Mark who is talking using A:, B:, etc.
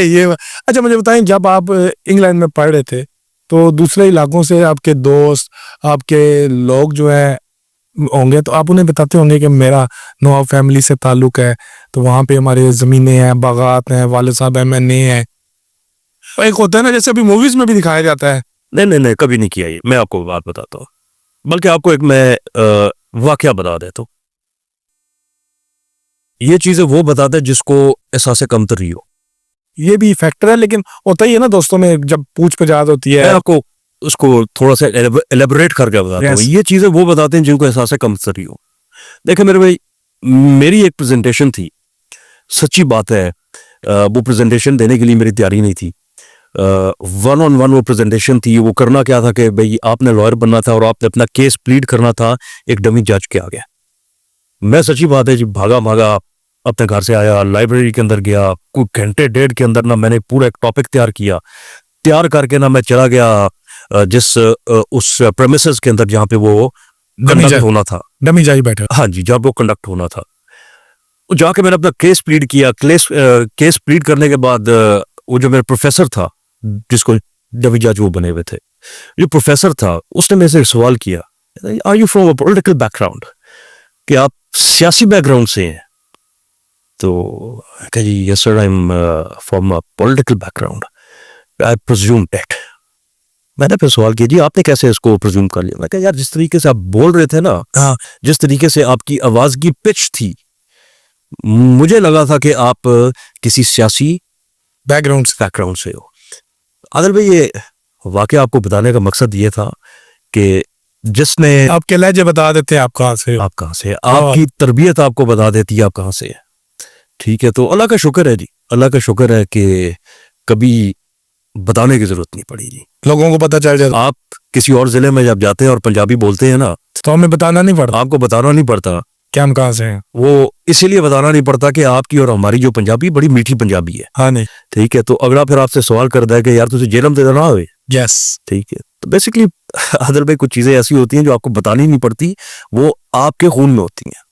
A: ये अच्छा मुझे बताएं, जब आप इंग्लैंड में पढ़ रहे थे तो दूसरे इलाकों से आपके दोस्त, आपके लोग जो है होंगे, तो आप उन्हें बताते होंगे कि मेरा नवाब फैमिली से ताल्लुक है, तो वहाँ पे हमारे ज़मीनें हैं, बागात हैं, वाले साहब एमएनए हैं। एक होता है ना, जैसे अभी मूवीज में भी दिखाया जाता है।
B: नहीं नहीं नहीं, कभी नहीं किया ये। मैं आपको बात बताता हूँ, बल्कि आपको एक मैं वाकया बता देता हूँ। ये चीजें वो बताते हैं जिसको एहसास कमतरी हो।
A: ये भी फैक्टर है, लेकिन होता ही है ना दोस्तों में, जब पूछ पे जात होती
B: मैं
A: है।
B: आपको उसको थोड़ा सा एलेबोरेट करके बताता हूँ।
A: Yes.
B: ये चीजें वो बताते हैं जिनको एहसास कमतरी हो। देखिए मेरे भाई, मेरी एक प्रेजेंटेशन थी, सच्ची बात है। वो प्रेजेंटेशन देने के लिए मेरी तैयारी नहीं थी। 1-on-1 वो प्रेजेंटेशन थी। वो करना क्या था कि भाई आपने लॉयर बनना था और आपने अपना केस प्लीड करना था एक डमी जज के आगे। मैं सच्ची बात है जी भागा भागा अपने घर से आया, लाइब्रेरी के अंदर गया, कुछ घंटे डेढ़ के अंदर ना मैंने पूरा एक टॉपिक तैयार किया। तैयार करके ना मैं चला गया जिस उस प्रेमिसेस के अंदर जहाँ पे वो कंडक्ट होना था,
A: डमी जाई बैठे।
B: हाँ जी, जहाँ वो कंडक्ट होना था, जाके मैंने अपना केस प्लीड किया। केस प्लीड करने के बाद वो जो मेरा प्रोफेसर था, जिसको डमी जज वो बने हुए थे, जो प्रोफेसर था, उसने मेरे से एक सवाल किया, are you from a political background, कि आप सियासी बैकग्राउंड से हैं? तो कहा जी yes sir, I am from a political background, I presume that. मैंने फिर सवाल किया, जी आपने कैसे इसको प्रिज्यूम कर लिया? मैं कहा यार, जिस तरीके से आप बोल रहे थे ना, हाँ, जिस तरीके से आपकी आवाज की पिच थी, मुझे लगा था कि आप किसी सियासी बैकग्राउंड से हो। आदिल भाई, ये वाकया आपको बताने का मकसद ये था कि जिसने
A: आपके लहजे बता देते हैं आप कहाँ से हो।
B: आप कहाँ से, आपकी तरबियत आपको बता देती है आप कहाँ से है। ठीक है, तो अल्लाह का शुक्र है जी, अल्लाह का शुक्र है कि कभी बताने की जरूरत नहीं पड़ी जी,
A: लोगों को पता चल जाता।
B: आप किसी और जिले में जब जाते हैं और पंजाबी बोलते हैं ना,
A: तो हमें बताना नहीं पड़ता
B: आपको बताना नहीं पड़ता
A: कि हम कहाँ से हैं।
B: वो इसीलिए बताना नहीं पड़ता कि आपकी और हमारी जो पंजाबी बड़ी मीठी पंजाबी है।
A: हाँ नहीं,
B: ठीक है, तो अगला फिर आपसे सवाल करता है कि यार तुझे जेलम तो ना हुए।
A: यस।
B: ठीक है, तो बेसिकली आदिल भाई, कुछ चीजें ऐसी होती हैं जो आपको बतानी नहीं पड़ती, वो आपके खून में होती हैं।